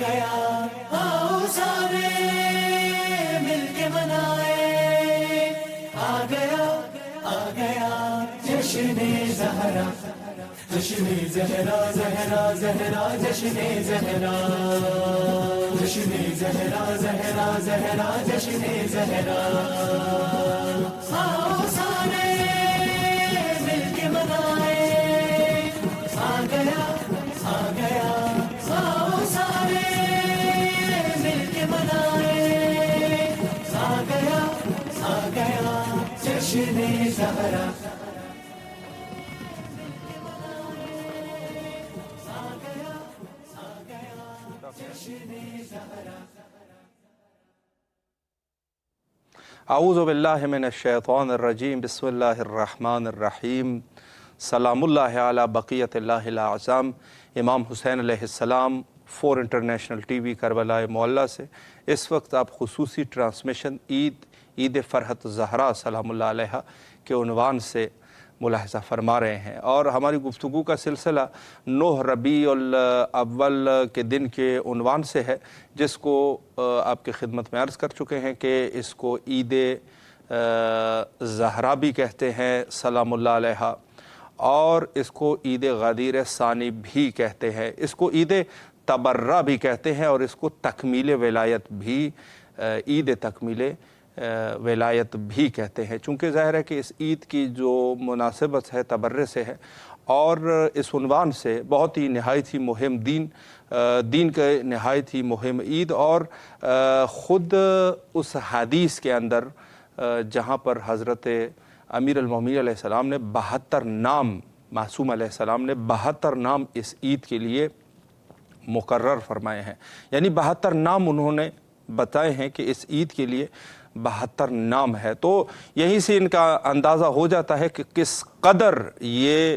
گیا آؤ سارے مل کے منائے، آ گیا جشن زہرا، جشن زہرا زہرا زہرا جشن زہرا، جشن زہرا زہرا زہرا جشن زہرا، آؤ سارے مل کے منائے، آ گیا آؤ سارے مل کے منائے، آ گیا جشن زہرا، اعوذ باللہ من الشیطان الرجیم، بسم اللہ الرحمن الرحیم، سلام اللہ علی بقیت اللہ الاعظم۔ امام حسین علیہ السلام 4 انٹرنیشنل ٹی وی کربلا معلیٰ سے اس وقت آپ خصوصی ٹرانسمیشن عید فرحت زہرا سلام اللہ علیہ کے عنوان سے ملاحظہ فرما رہے ہیں، اور ہماری گفتگو کا سلسلہ 9 ربیع الاول کے دن کے عنوان سے ہے، جس کو آپ کی خدمت میں عرض کر چکے ہیں کہ اس کو عید زہرا بھی کہتے ہیں سلام اللہ علیہ، اور اس کو عید غدیر ثانی بھی کہتے ہیں، اس کو عید تبرہ بھی کہتے ہیں، اور اس کو تکمیل ولایت بھی، عید تکمیل ولایت بھی کہتے ہیں، چونکہ ظاہر ہے کہ اس عید کی جو مناسبت ہے تبرے سے ہے، اور اس عنوان سے بہت ہی نہایت ہی مہم دین کے نہایت ہی مہم عید، اور خود اس حدیث کے اندر جہاں پر حضرت امیر المومنین علیہ السلام نے 72 نام، معصوم علیہ السلام نے 72 نام اس عید کے لیے مقرر فرمائے ہیں، یعنی 72 نام انہوں نے بتائے ہیں کہ اس عید کے لیے 72 نام ہے، تو یہیں سے ان کا اندازہ ہو جاتا ہے کہ کس قدر یہ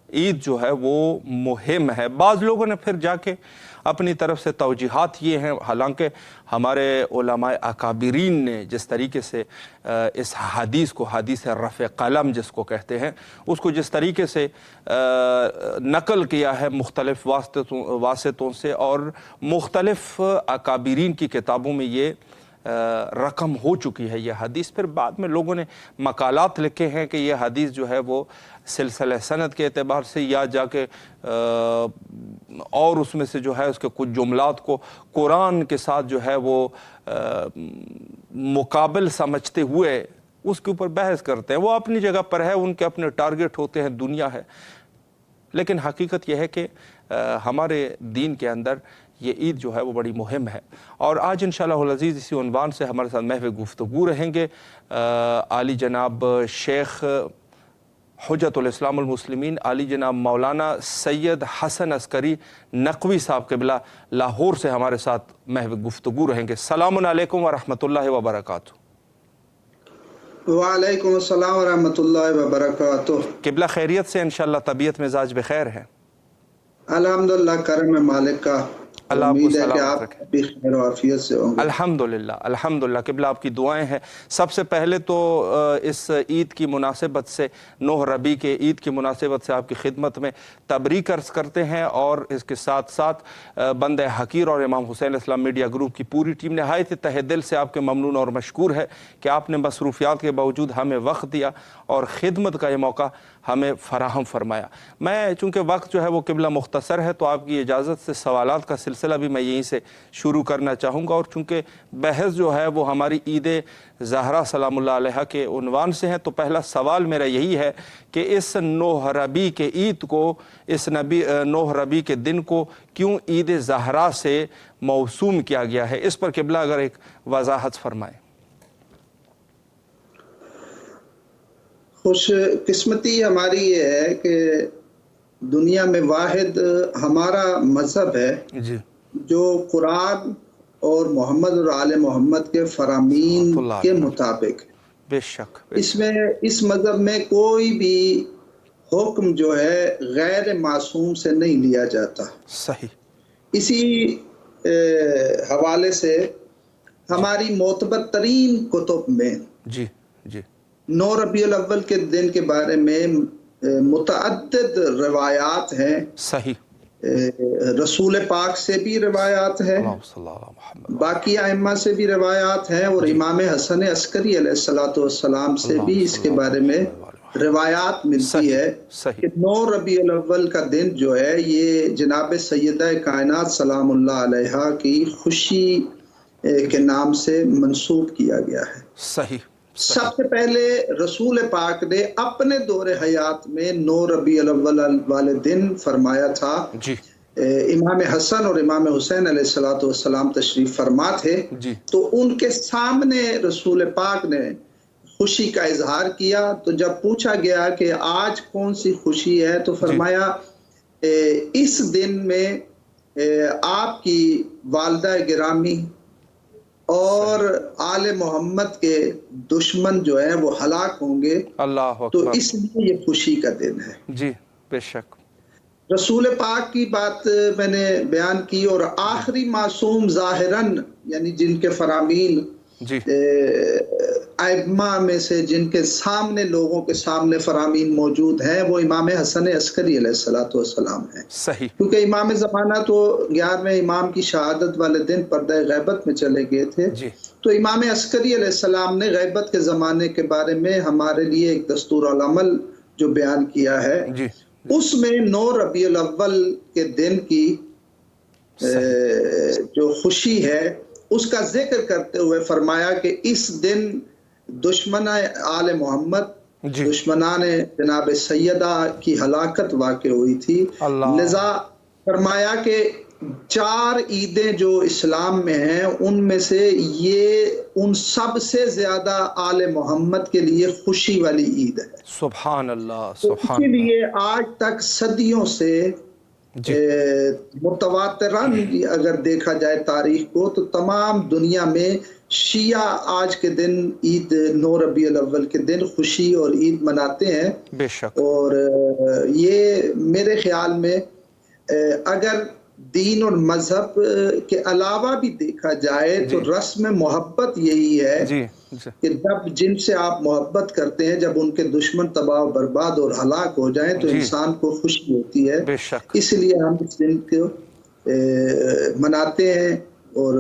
عید جو ہے وہ مہم ہے۔ بعض لوگوں نے پھر جا کے اپنی طرف سے توجیحات یہ ہیں، حالانکہ ہمارے علماء اکابرین نے جس طریقے سے اس حدیث کو، حدیث رفع قلم جس کو کہتے ہیں، اس کو جس طریقے سے نقل کیا ہے مختلف واسطوں سے، اور مختلف اکابرین کی کتابوں میں یہ رقم ہو چکی ہے یہ حدیث، پھر بعد میں لوگوں نے مقالات لکھے ہیں کہ یہ حدیث جو ہے وہ سلسلہ سند کے اعتبار سے، یا جا کے اور اس میں سے جو ہے اس کے کچھ جملات کو قرآن کے ساتھ جو ہے وہ مقابل سمجھتے ہوئے اس کے اوپر بحث کرتے ہیں۔ وہ اپنی جگہ پر ہے، ان کے اپنے ٹارگٹ ہوتے ہیں، دنیا ہے، لیکن حقیقت یہ ہے کہ ہمارے دین کے اندر یہ عید جو ہے وہ بڑی مہم ہے، اور آج انشاءاللہ العزیز اسی عنوان سے ہمارے ساتھ محو گفتگو رہیں گے عالی جناب شیخ حجت الاسلام المسلمین، عالی جناب مولانا سید حسن عسکری نقوی صاحب قبلہ لاہور سے ہمارے ساتھ محو گفتگو رہیں گے۔ السلام علیکم ورحمۃ اللہ وبرکاتہ۔ وعلیکم السلام ورحمۃ اللہ وبرکاتہ۔ قبلہ خیریت سے انشاءاللہ، طبیعت مزاج بخیر ہے؟ الحمدللہ، کرم آپ کا، اللہ آپ کو امید ہے کہ سلامت آپ رکھے۔ بھی خیر و عافیت سے ہوں گے۔ الحمدللہ الحمدللہ، قبلہ آپ کی دعائیں ہیں۔ سب سے پہلے تو اس عید کی مناسبت سے، 9 ربیع کے عید کی مناسبت سے آپ کی خدمت میں تبریک عرض کرتے ہیں، اور اس کے ساتھ ساتھ بندہ حقیر اور امام حسین علیہ السلام میڈیا گروپ کی پوری ٹیم نہایت تہ دل سے آپ کے ممنون اور مشکور ہے کہ آپ نے مصروفیات کے باوجود ہمیں وقت دیا اور خدمت کا یہ موقع ہمیں فراہم فرمایا۔ میں چونکہ وقت جو ہے وہ قبلہ مختصر ہے، تو آپ کی اجازت سے سوالات کا سلسلہ بھی میں یہیں سے شروع کرنا چاہوں گا، اور چونکہ بحث جو ہے وہ ہماری عید زہرا سلام اللہ علیہ کے عنوان سے ہے، تو پہلا سوال میرا یہی ہے کہ اس 9 ربیع کے عید کو، اس 9 ربیع کے دن کو کیوں عید زہرا سے موسوم کیا گیا ہے؟ اس پر قبلہ اگر ایک وضاحت فرمائیں۔ خوش قسمتی ہماری یہ ہے کہ دنیا میں واحد ہمارا مذہب ہے جی، جو قرآن اور محمد اور آل محمد کے فرامین کے مطابق، بے شک اس میں اس مذہب میں کوئی بھی حکم جو ہے غیر معصوم سے نہیں لیا جاتا۔ صحیح۔ اسی حوالے سے ہماری معتبر ترین کتب میں جی جی 9 ربیع الاول کے دن کے بارے میں متعدد روایات ہیں۔ صحیح۔ رسول پاک سے بھی روایات ہیں، اللہم صلی اللہ علی محمد باقی ائمہ سے بھی روایات ہیں، اور امام حسن عسکری علیہ الصلوۃ والسلام سے بھی اس کے بارے میں روایات ملتی صحیح ہے صحیح کہ 9 ربیع الاول کا دن جو ہے یہ جناب سیدہ کائنات سلام اللہ علیہا کی خوشی کے نام سے منسوب کیا گیا ہے۔ صحیح سب سے پہلے رسول پاک نے اپنے دور حیات میں 9 ربیع الاول والے دن فرمایا تھا۔ جی امام حسن اور امام حسین علیہ الصلوۃ والسلام تشریف فرما تھے، جی تو ان کے سامنے رسول پاک نے خوشی کا اظہار کیا۔ تو جب پوچھا گیا کہ آج کون سی خوشی ہے، تو فرمایا اس دن میں آپ کی والدہ گرامی اور آل محمد کے دشمن جو ہیں وہ ہلاک ہوں گے، اللہ تو اکبر، اس لیے یہ خوشی کا دن ہے۔ جی بے شک، رسول پاک کی بات میں نے بیان کی، اور آخری معصوم ظاہراً یعنی جن کے فرامین جی ائمہ میں سے جن کے سامنے لوگوں کے سامنے فرامین موجود ہیں، وہ امام حسن عسکری علیہ الصلوۃ والسلام ہیں، صحیح کیونکہ امام زمانہ تو 11ویں امام کی شہادت والے دن پردہ غیبت میں چلے گئے تھے، جی تو امام عسکری علیہ السلام نے غیبت کے زمانے کے بارے میں ہمارے لیے ایک دستور العمل جو بیان کیا ہے، جی اس میں 9 ربیع الاول کے دن کی جو خوشی ہے اس کا ذکر کرتے ہوئے فرمایا کہ اس دن دشمن آل محمد، جی دشمنان جناب سیدہ کی ہلاکت واقع ہوئی تھی، اللہ، لذا فرمایا کہ 4 عیدیں جو اسلام میں ہیں ان میں سے یہ ان سب سے زیادہ آل محمد کے لیے خوشی والی عید ہے۔ سبحان اللہ تو سبحان اسی اللہ، لیے آج تک صدیوں سے جی متواتراً اگر دیکھا جائے تاریخ کو، تو تمام دنیا میں شیعہ آج کے دن عید 9 ربیع الاول کے دن خوشی اور عید مناتے ہیں، بے شک، اور یہ میرے خیال میں اگر دین اور مذہب کے علاوہ بھی دیکھا جائے تو رسم محبت یہی ہے جی جی کہ جب جن سے آپ محبت کرتے ہیں، جب ان کے دشمن تباہ و برباد اور ہلاک ہو جائیں تو جی انسان کو خوشی ہوتی ہے، بے شک، اس لیے ہم اس دن کو مناتے ہیں اور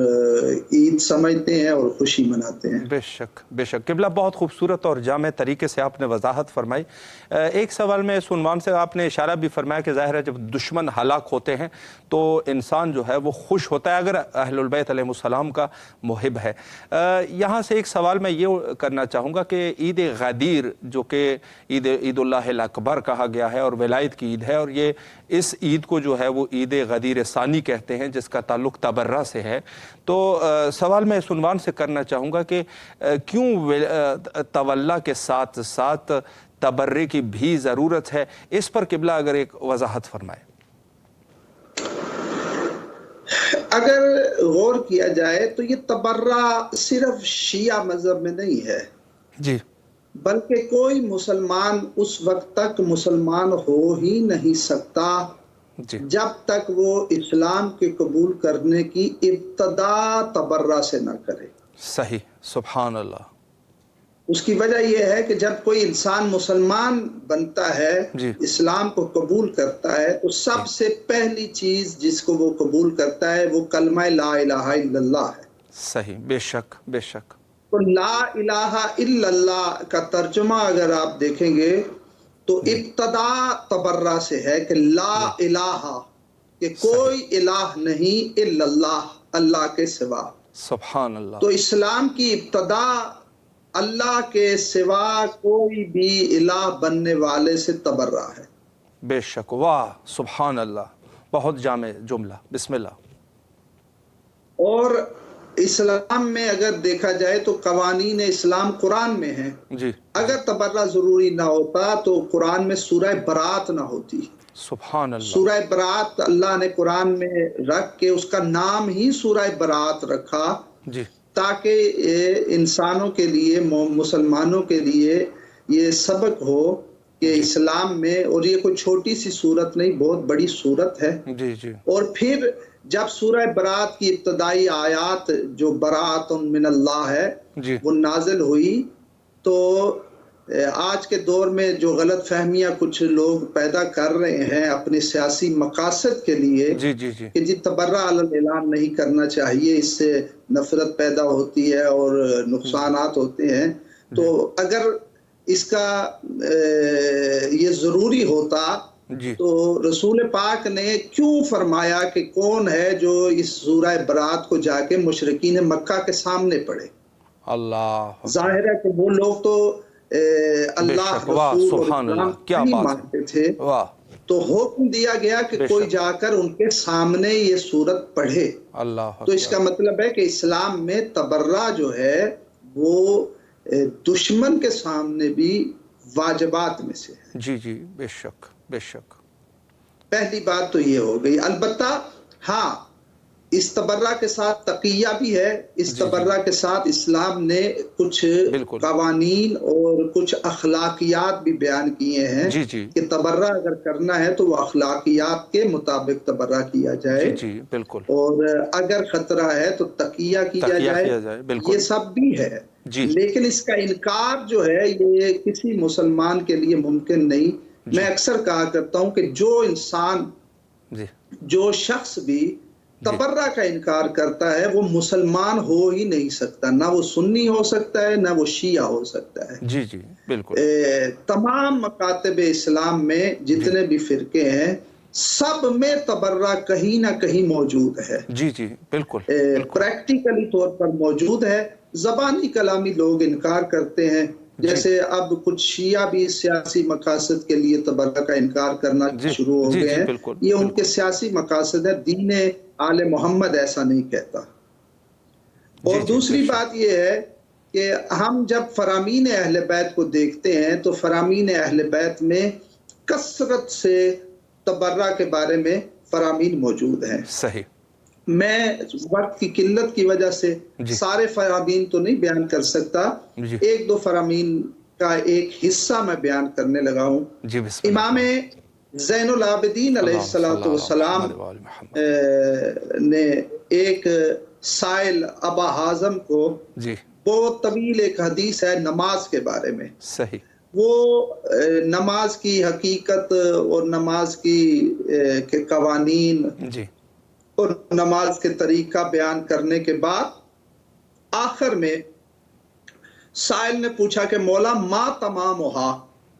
عید سمجھتے ہیں اور خوشی مناتے ہیں۔ بے شک بے شک قبلہ، بہت خوبصورت اور جامع طریقے سے آپ نے وضاحت فرمائی۔ ایک سوال میں اس عنوان سے آپ نے اشارہ بھی فرمایا کہ ظاہر ہے جب دشمن ہلاک ہوتے ہیں تو انسان جو ہے وہ خوش ہوتا ہے اگر اہل البیت علیہ السلام کا محب ہے۔ یہاں سے ایک سوال میں یہ کرنا چاہوں گا کہ عید غدیر جو کہ عید اللہ الاکبر کہا گیا ہے اور ولایت کی عید ہے، اور یہ اس عید کو جو ہے وہ عید غدیر ثانی کہتے ہیں جس کا تعلق تبرہ سے ہے، تو سوال میں اس عنوان سے کرنا چاہوں گا کہ کیوں تولا کے ساتھ ساتھ تبرے کی بھی ضرورت ہے؟ اس پر قبلہ اگر ایک وضاحت فرمائے۔ اگر غور کیا جائے تو یہ تبرہ صرف شیعہ مذہب میں نہیں ہے، جی بلکہ کوئی مسلمان اس وقت تک مسلمان ہو ہی نہیں سکتا جی جب تک وہ اسلام کے قبول کرنے کی ابتدا تبرہ سے نہ کرے۔ صحیح، سبحان اللہ، اس کی وجہ یہ ہے کہ جب کوئی انسان مسلمان بنتا ہے، جی اسلام کو قبول کرتا ہے، تو سب سے پہلی چیز جس کو وہ قبول کرتا ہے وہ کلمہ لا الہ الا اللہ ہے۔ صحیح، بے شک بے شک، تو لا الہ الا اللہ کا ترجمہ اگر آپ دیکھیں گے تو ابتدا تبرہ سے ہے کہ لا الہ، کہ کوئی الہ نہیں الا اللہ، اللہ کے سوا۔ سبحان اللہ، تو اسلام کی ابتدا اللہ کے سوا کوئی بھی الہ بننے والے سے تبرہ ہے۔ بے شک، واہ سبحان اللہ، بہت جامع جملہ، بسم اللہ۔ اور اسلام میں اگر دیکھا جائے تو قوانین اسلام قرآن میں ہیں، جی اگر تبرہ ضروری نہ ہوتا تو قرآن میں سورہ برات نہ ہوتی۔ سبحان اللہ، سورہ برات اللہ نے قرآن میں رکھ کے اس کا نام ہی سورہ برات رکھا جی تاکہ انسانوں کے لیے، مسلمانوں کے لیے یہ سبق ہو کہ اسلام میں، اور یہ کوئی چھوٹی سی صورت نہیں، بہت بڑی صورت ہے۔ جی جی اور پھر جب سورہ برات کی ابتدائی آیات جو برات من اللہ ہے جی وہ نازل ہوئی، تو آج کے دور میں جو غلط فہمیاں کچھ لوگ پیدا کر رہے ہیں اپنے سیاسی مقاصد کے لیے جی جی جی کہ جی تبرع علی الاعلان نہیں کرنا چاہیے، اس سے نفرت پیدا ہوتی ہے اور نقصانات ہوتے ہیں، تو اگر اس کا یہ ضروری ہوتا جی تو رسول پاک نے کیوں فرمایا کہ کون ہے جو اس سورہ برات کو جا کے مشرکین مکہ کے سامنے پڑھے؟ اللہ ظاہر ہے کہ وہ لوگ تو اللہ شک، واہ رسول اور سبحان اسلام اللہ، کیا نہیں بات مانتے ہے، تھے، واہ تو حکم دیا گیا کہ بے کوئی شک، جا کر ان کے سامنے یہ سورت پڑھے۔ اللہ تو اس اکبر، کا مطلب ہے کہ اسلام میں تبرع جو ہے وہ دشمن کے سامنے بھی واجبات میں سے ہے۔ جی جی بے شک بے شک، پہلی بات تو یہ ہو گئی۔ البتہ ہاں اس تبرع کے ساتھ تقیہ بھی ہے، اس جی جی تبرع کے ساتھ اسلام نے کچھ بالکل، قوانین اور کچھ اخلاقیات بھی بیان کیے ہیں جی جی کہ تبرع اگر کرنا ہے تو وہ اخلاقیات کے مطابق تبرع کیا جائے، جی جی بالکل، اور اگر خطرہ ہے تو تقیہ کیا تقیہ جائے، کیا جائے، یہ بالکل، سب بھی ہے۔ جی لیکن اس کا انکار جو ہے یہ کسی مسلمان کے لیے ممکن نہیں۔ جی میں اکثر کہا کرتا ہوں کہ جو انسان، جی جو شخص بھی جی تبرع کا انکار کرتا ہے وہ مسلمان ہو ہی نہیں سکتا، نہ وہ سنی ہو سکتا ہے نہ وہ شیعہ ہو سکتا ہے۔ جی جی بالکل، تمام مکاتب اسلام میں جی جتنے بھی فرقے ہیں سب میں تبرع کہیں نہ کہیں موجود ہے، جی جی بالکل بالکل، پریکٹیکلی طور پر موجود ہے۔ زبانی کلامی لوگ انکار کرتے ہیں، جی جیسے اب کچھ شیعہ بھی سیاسی مقاصد کے لیے تبرع کا انکار کرنا جی شروع ہو جی گئے جی ہیں۔ بالکل یہ ان کے بالکل، سیاسی مقاصد ہے، دین آل محمد ایسا نہیں کہتا۔ جی اور جی بے دوسری شک، بات یہ ہے کہ ہم جب فرامین اہل بیت کو دیکھتے ہیں تو فرامین اہل بیت میں کثرت سے تبرع کے بارے میں فرامین موجود ہیں۔ صحیح، میں وقت کی قلت کی وجہ سے جی سارے فرامین تو نہیں بیان کر سکتا، جی ایک دو فرامین کا ایک حصہ میں بیان کرنے لگا ہوں۔ جی بسم اللہ امام زین العابدین علیہ اللہم صلی اللہ علی السلام محمد وآل محمد، نے ایک سائل ابا حازم کو، جی بہت طویل ایک حدیث ہے نماز کے بارے میں، صحیح، وہ نماز کی حقیقت اور نماز کی کے قوانین جی اور نماز کے طریقہ بیان کرنے کے بعد آخر میں سائل نے پوچھا کہ مولا ما تمام ہوا،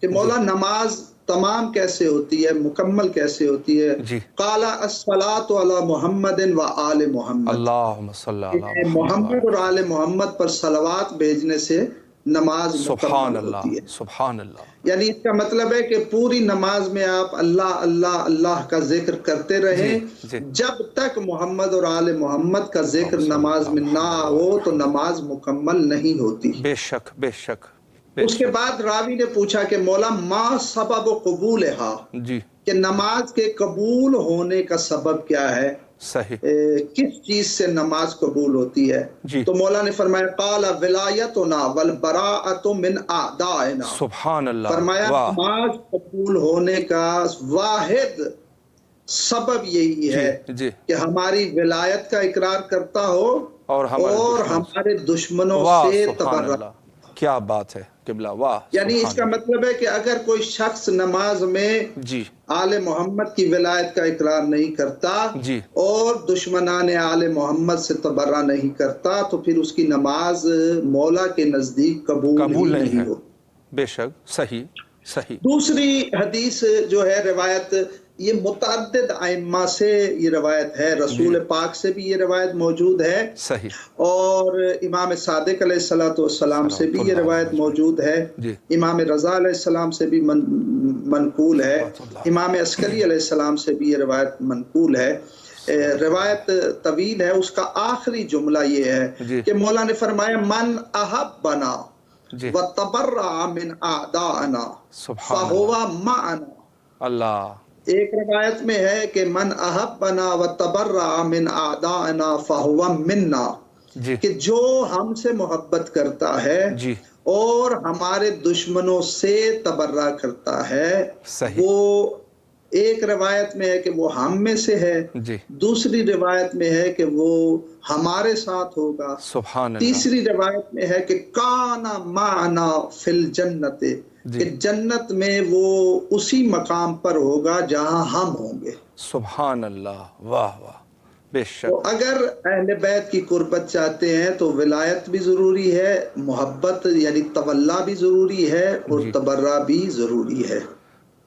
کہ مولا نماز تمام کیسے ہوتی ہے، مکمل کیسے ہوتی ہے؟ جی قال الصلاۃ علی محمد و آل محمد، اللہم صلی علی محمد محمد اور آل محمد پر صلوات بھیجنے سے نماز سبحان مکمل اللہ ہوتی ہے۔ سبحان اللہ، یعنی اس کا مطلب ہے کہ پوری نماز میں آپ اللہ اللہ اللہ کا ذکر کرتے رہیں، جی جی جب تک محمد اور آل محمد کا ذکر نماز میں نہ ہو تو نماز مکمل نہیں ہوتی۔ بے شک بے شک بے اس کے شک، بعد راوی نے پوچھا کہ مولا ما سبب قبولہا، جی کہ نماز کے قبول ہونے کا سبب کیا ہے، صحیح، کس چیز سے نماز قبول ہوتی ہے؟ جی تو مولا نے فرمایا قال ولایتنا والبراءۃ من اعدائنا، سبحان اللہ، فرمایا واہ، نماز قبول ہونے کا واحد سبب یہی جی ہے جی، کہ ہماری ولایت کا اقرار کرتا ہو اور ہمارے دشمنوں واہ سے سبحان تبرع۔ اللہ، کیا بات ہے قبلہ، واہ یعنی اس سبحان کا مطلب ہے کہ اگر کوئی شخص نماز میں جی آل محمد کی ولایت کا اقرار نہیں کرتا جی اور دشمنان آل محمد سے تبرع نہیں کرتا تو پھر اس کی نماز مولا کے نزدیک قبول ہی نہیں ہے، نہیں ہو۔ بے شک، صحیح صحیح، دوسری حدیث جو ہے روایت، یہ متعدد ائمہ سے یہ روایت ہے، رسول پاک سے بھی یہ روایت موجود ہے صحیح، اور امام صادق علیہ السلام سے بھی یہ روایت موجود ہے، جی امام رضا علیہ السلام سے بھی منقول ہے، اللہ، امام عسکری علیہ السلام سے بھی یہ روایت منقول ہے۔ روایت طویل ہے، اس کا آخری جملہ یہ ہے جی کہ مولا نے فرمایا من احبنا جی وتبرع من اعدائنا سبحان فہو اللہ، معنا۔ اللہ، ایک روایت میں ہے کہ من احبنا وتبرع من اعدائنا فہو منا، جی کہ جو ہم سے محبت کرتا ہے جی اور ہمارے دشمنوں سے تبرع کرتا ہے صحیح، وہ ایک روایت میں ہے کہ وہ ہم میں سے ہے، جی دوسری روایت میں ہے کہ وہ ہمارے ساتھ ہوگا، سبحان اللہ تیسری روایت میں ہے کہ کانا معنا فی الجنت، جی کہ جنت میں وہ اسی مقام پر ہوگا جہاں ہم ہوں گے۔ سبحان اللہ، واہ واہ، بے تو شک اگر اہل بیت کی قربت چاہتے ہیں تو ولایت بھی ضروری ہے، محبت یعنی تولا بھی ضروری ہے، اور جی تبرہ بھی ضروری ہے۔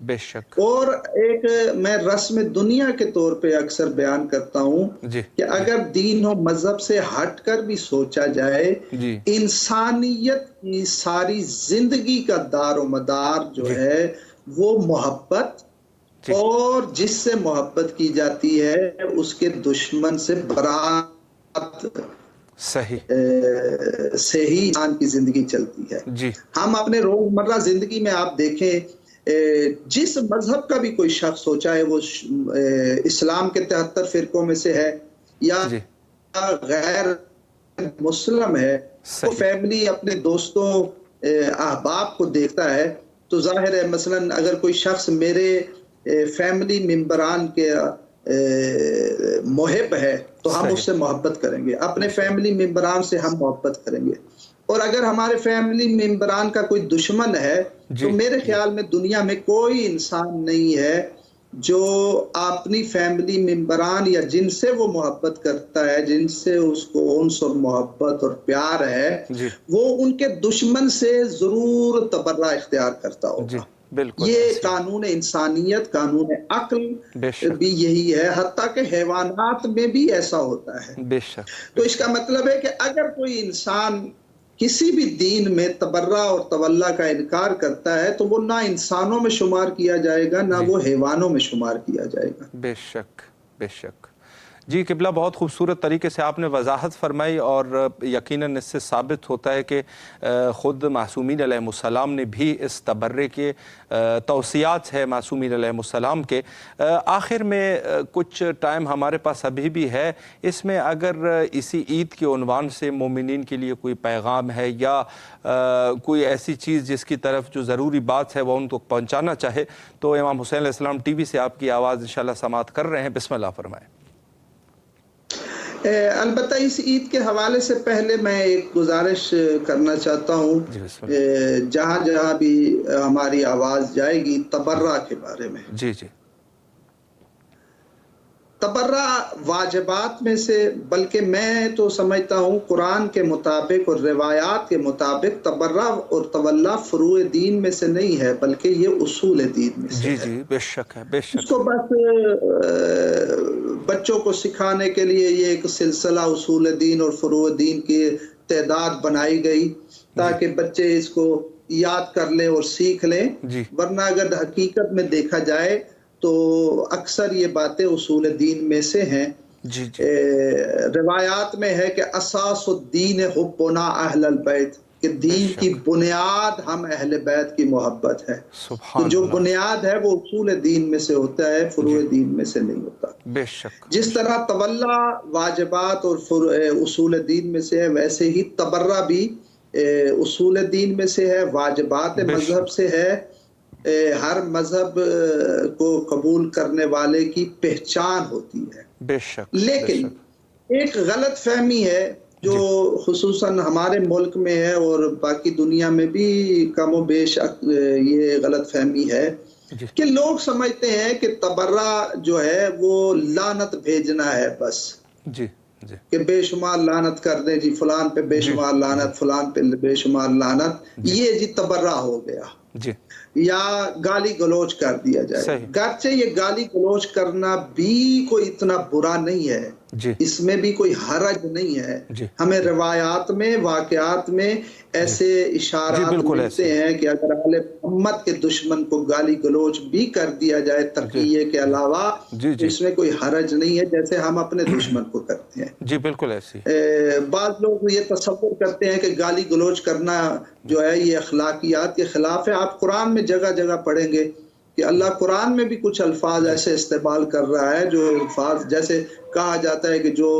بے شک اور ایک میں رسم دنیا کے طور پہ اکثر بیان کرتا ہوں جی کہ اگر دین و مذہب سے ہٹ کر بھی سوچا جائے، جی انسانیت کی ساری زندگی کا دار و مدار جو جی ہے وہ محبت، جی اور جس سے محبت کی جاتی ہے اس کے دشمن سے برات صحیح سے ہی انسان کی زندگی چلتی ہے۔ جی ہم اپنے روزمرہ زندگی میں آپ دیکھیں، جس مذہب کا بھی کوئی شخص ہو، چاہے وہ اسلام کے 73 فرقوں میں سے ہے یا جی غیر مسلم ہے، وہ صحیح فیملی اپنے دوستوں احباب کو دیکھتا ہے تو ظاہر ہے مثلا اگر کوئی شخص میرے فیملی ممبران کے محب ہے تو ہم اس صحیح سے محبت کریں گے، اپنے بے شک فیملی ممبران سے ہم محبت کریں گے۔ اور اگر ہمارے فیملی ممبران کا کوئی دشمن ہے تو جی میرے جی خیال میں دنیا میں کوئی انسان نہیں ہے جو اپنی فیملی ممبران یا جن سے وہ محبت کرتا ہے، جن سے اس کو انس اور محبت اور پیار ہے، جی وہ ان کے دشمن سے ضرور تبرہ اختیار کرتا جی ہوگا۔ بالکل یہ ایسی قانون انسانیت، قانون عقل بے شک بھی یہی ہے، حتیٰ کہ حیوانات میں بھی ایسا ہوتا ہے۔ بے شک تو بے اس کا شک مطلب ہے کہ اگر کوئی انسان کسی بھی دین میں تبرہ اور تولا کا انکار کرتا ہے تو وہ نہ انسانوں میں شمار کیا جائے گا، نہ جی وہ حیوانوں میں شمار کیا جائے گا۔ بے شک بے شک جی قبلہ، بہت خوبصورت طریقے سے آپ نے وضاحت فرمائی، اور یقیناً اس سے ثابت ہوتا ہے کہ خود معصومین علیہ السلام نے بھی اس تبرے کے توصیات ہے معصومین علیہ السلام کے۔ آخر میں کچھ ٹائم ہمارے پاس ابھی بھی ہے، اس میں اگر اسی عید کے عنوان سے مومنین کے لیے کوئی پیغام ہے یا کوئی ایسی چیز جس کی طرف جو ضروری بات ہے وہ ان کو پہنچانا چاہے، تو امام حسین علیہ السلام ٹی وی سے آپ کی آواز انشاءاللہ سماعت کر رہے ہیں، بسم اللہ فرمائیں۔ البتہ اس عید کے حوالے سے پہلے میں ایک گزارش کرنا چاہتا ہوں، جی بسم اللہ جہاں جہاں بھی ہماری آواز جائے گی تبرہ کے بارے میں۔ جی جی تبرہ واجبات میں سے، بلکہ میں تو سمجھتا ہوں قرآن کے مطابق اور روایات کے مطابق تبرہ اور تولا فروع دین میں سے نہیں ہے، بلکہ یہ اصول دین میں سے جی ہے۔ جی بے شک ہے، بے اس شک کو بس بچوں کو سکھانے کے لیے یہ ایک سلسلہ اصول دین اور فروع دین کی تعداد بنائی گئی تاکہ بچے اس کو یاد کر لیں اور سیکھ لیں، جی ورنہ اگر حقیقت میں دیکھا جائے تو اکثر یہ باتیں اصول دین میں سے ہیں۔ جی جی روایات میں ہے کہ اساس الدین حبنا اہل البیت، کہ بے دین کی شک بنیاد ہم اہل بیت کی محبت ہے۔ تو سبحان جو اللہ بنیاد ہے وہ اصول دین میں سے ہوتا ہے، فروع جی دین میں سے نہیں ہوتا۔ بے شک جس طرح تولا واجبات اور اصول دین میں سے ہے، ویسے ہی تبرہ بھی اصول دین میں سے ہے، واجبات بے مذہب شک سے ہے۔ ہر مذہب کو قبول کرنے والے کی پہچان ہوتی ہے۔ بے شک بے لیکن شک ایک غلط فہمی ہے جو جی خصوصاً ہمارے ملک میں ہے اور باقی دنیا میں بھی کم و بیش یہ غلط فہمی ہے جی کہ لوگ سمجھتے ہیں کہ تبرہ جو ہے وہ لعنت بھیجنا ہے بس، جی جی کہ بے شمار لعنت کر دیں جی، فلان پہ بے جی شمار جی لعنت، فلان پہ بے شمار لعنت، جی یہ جی تبرہ ہو گیا، جی یا گالی گلوچ کر دیا جائے۔ صحیح گرچہ یہ گالی گلوچ کرنا بھی کوئی اتنا برا نہیں ہے، جی اس میں بھی کوئی حرج نہیں ہے۔ جی ہمیں جی روایات میں، واقعات میں جی ایسے جی اشارات بالکل ایسے ملتے ہیں کہ اگر اہل محمد کے دشمن کو گالی گلوچ بھی کر دیا جائے جی تقیے کے جی علاوہ جی تو جی اس میں کوئی حرج نہیں ہے، جیسے ہم اپنے دشمن کو کرتے ہیں۔ جی بالکل ایسی بعض لوگ یہ تصور کرتے ہیں کہ گالی گلوچ کرنا جو ہے یہ اخلاقیات کے خلاف ہے۔ آپ قرآن میں جگہ جگہ پڑھیں گے کہ اللہ قرآن میں بھی کچھ الفاظ جی ایسے استعمال کر رہا ہے، جو الفاظ جیسے کہا جاتا ہے کہ جو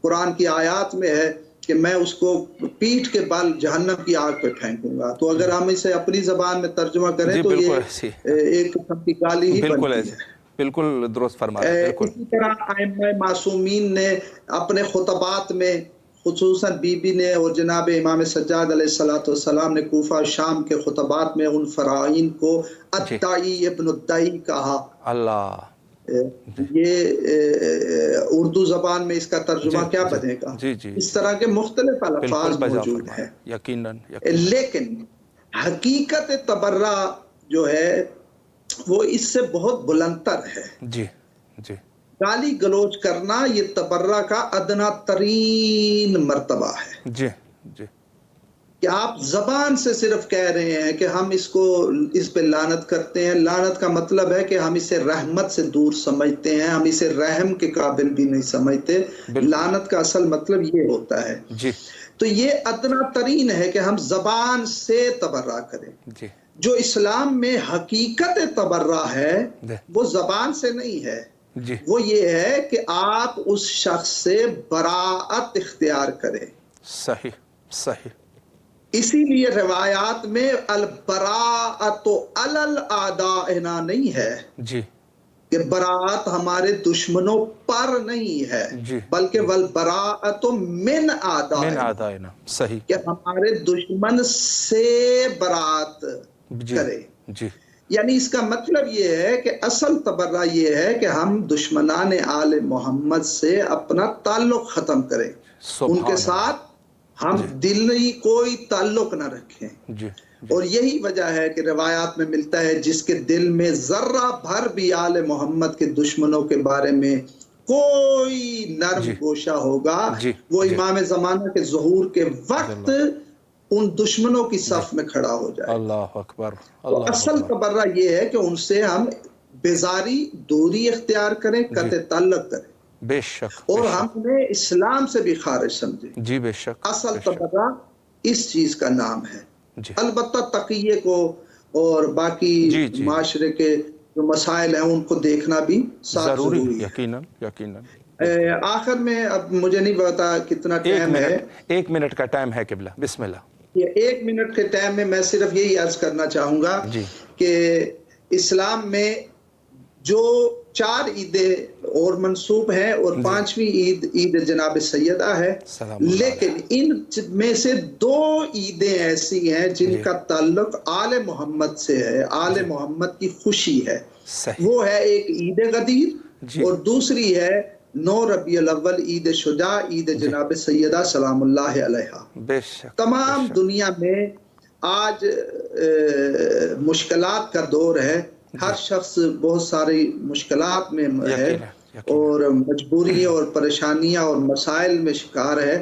قرآن کی آیات میں ہے کہ میں اس کو پیٹھ کے بال جہنم کی آگ پہ پھینکوں گا، تو اگر ہم اسے اپنی زبان میں ترجمہ کریں جی تو بالکل یہ ایسی ایک قسم کی گالی ہی بالکل بنتی ایسی ہے۔ بالکل درست فرما رہے ہیں، بالکل اسی طرح ائمہ معصومین نے اپنے خطبات میں خصوصاً بی بی نے اور جناب امام سجاد علیہ السلام نے کوفہ اور شام کے خطبات میں ان فرائین کو الدائی ابن الدائی کہا۔ اللہ یہ اردو زبان میں اس کا ترجمہ کیا بنے گا؟ اس طرح کے مختلف الفاظ موجود ہیں، یقیناً لیکن حقیقت تبرہ جو ہے وہ اس سے بہت بلندتر ہے۔ جی جی گالی گلوچ کرنا یہ تبرہ کا ادنا ترین مرتبہ ہے، جی جی کہ آپ زبان سے صرف کہہ رہے ہیں کہ ہم اس پہ لعنت کرتے ہیں۔ لعنت کا مطلب ہے کہ ہم اسے رحمت سے دور سمجھتے ہیں، ہم اسے رحم کے قابل بھی نہیں سمجھتے۔ لعنت کا اصل مطلب یہ ہوتا ہے۔ جی تو یہ ادنا ترین ہے کہ ہم زبان سے تبرہ کریں۔ جی جو اسلام میں حقیقت تبرہ ہے وہ زبان سے نہیں ہے، جی وہ یہ ہے کہ آپ اس شخص سے براءت اختیار کریں۔ صحیح صحیح، اسی لیے روایات میں البراءت علی الاعداء نہیں ہے جی کہ براءت ہمارے دشمنوں پر نہیں ہے، جی بلکہ والبراءت من اعدائنا، صحیح، کہ ہمارے دشمن سے براءت کرے۔ جی یعنی اس کا مطلب یہ ہے کہ اصل تبرہ یہ ہے کہ ہم دشمنان آل محمد سے اپنا تعلق ختم کریں، ان کے ساتھ ہم دلی کوئی تعلق نہ رکھیں۔ جی اور یہی وجہ ہے کہ روایات میں ملتا ہے جس کے دل میں ذرہ بھر بھی آل محمد کے دشمنوں کے بارے میں کوئی نرم گوشہ ہوگا، وہ امام زمانہ کے ظہور کے وقت ان دشمنوں کی صف میں کھڑا ہو جائے۔ اللہ اکبر۔ تو اصل تبرہ یہ ہے کہ ان سے ہم بیزاری، دوری اختیار کریں، قطع تعلق کریں، بے شک، اور ہم انہیں اسلام سے بھی خارج سمجھیں۔ جی بے شک، اصل تبرہ اس چیز کا نام ہے۔ جی البتہ تقیے کو اور باقی معاشرے کے جو مسائل ہیں ان کو دیکھنا بھی ضروری ہے۔ یقیناً یقیناً۔ آخر میں اب مجھے نہیں پتا کتنا ٹائم ہے، 1 منٹ کا ٹائم ہے قبلہ، بسم اللہ۔ یہ 1 منٹ کے ٹائم میں میں صرف یہی عرض کرنا چاہوں گا کہ اسلام میں جو 4 عیدیں اور منسوب ہیں اور 5ویں عید جناب سیدہ ہے، لیکن ان میں سے 2 عیدیں ایسی ہیں جن کا تعلق آل محمد سے ہے، آل محمد کی خوشی ہے۔ وہ ہے ایک عید غدیر اور دوسری ہے 9 ربیع الاول عید شجاع، عید جناب سیدہ سلام اللہ علیہا۔ تمام دنیا میں آج مشکلات کا دور ہے، ہر شخص بہت ساری مشکلات میں ہے اور مجبوریوں اور پریشانیاں اور مسائل میں شکار ہے۔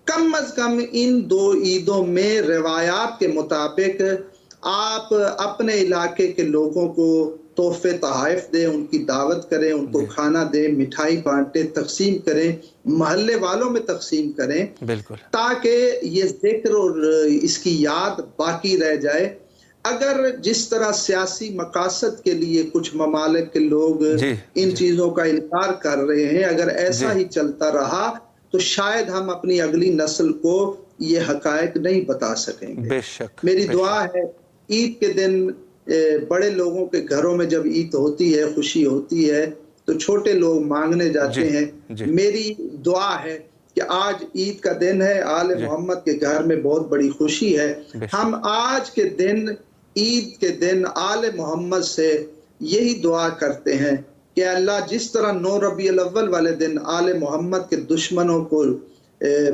کم از کم ان 2 عیدوں میں روایات کے مطابق آپ اپنے علاقے کے لوگوں کو تحفے تحائف دیں، ان کی دعوت کریں، ان کو کھانا دیں، مٹھائی بانٹیں، تقسیم کریں، محلے والوں میں تقسیم کریں، بالکل، تاکہ یہ ذکر اور اس کی یاد باقی رہ جائے۔ اگر جس طرح سیاسی مقاصد کے لیے کچھ ممالک کے لوگ ان چیزوں کا انکار کر رہے ہیں، اگر ایسا ہی چلتا رہا تو شاید ہم اپنی اگلی نسل کو یہ حقائق نہیں بتا سکیں گے۔ بے شک، میری دعا ہے عید کے دن بڑے لوگوں کے گھروں میں جب عید ہوتی ہے، خوشی ہوتی ہے، تو چھوٹے لوگ مانگنے جاتے ہیں۔ میری دعا ہے کہ آج عید کا دن ہے، آل محمد کے گھر میں بہت بڑی خوشی ہے، ہم آج کے دن، عید کے دن، آل محمد سے یہی دعا کرتے ہیں کہ اللہ جس طرح 9 ربیع الاول والے دن آل محمد کے دشمنوں کو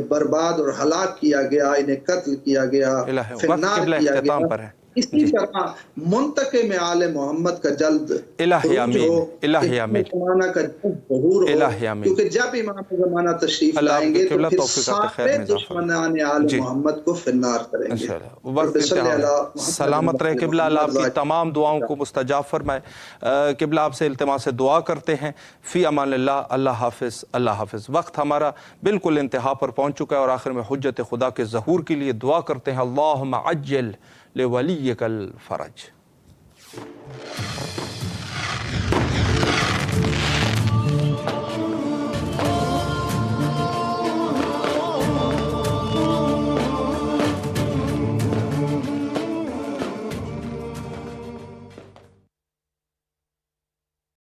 برباد اور ہلاک کیا گیا، انہیں قتل کیا گیا، فنار کیا گیا، اسی طرح منتقم آل محمد کا جلد الہی آمین، الہی آمین، ظہور ہو، کیونکہ جب امام زمانہ تشریف لائیں گے تو پھر سارے دشمنان آل محمد کو فنار کریں گے۔ سلامت رہے قبلہ، اللہ آپ کی تمام دعاؤں کو مستجاب فرمائے۔ قبلہ آپ سے التماس دعا کرتے ہیں، فی امان اللہ، اللہ حافظ، اللہ حافظ۔ وقت ہمارا بالکل انتہا پر پہنچ چکا ہے اور آخر میں حجت خدا کے ظہور کے لیے دعا کرتے ہیں، اللہم عجل لولیک الفرج۔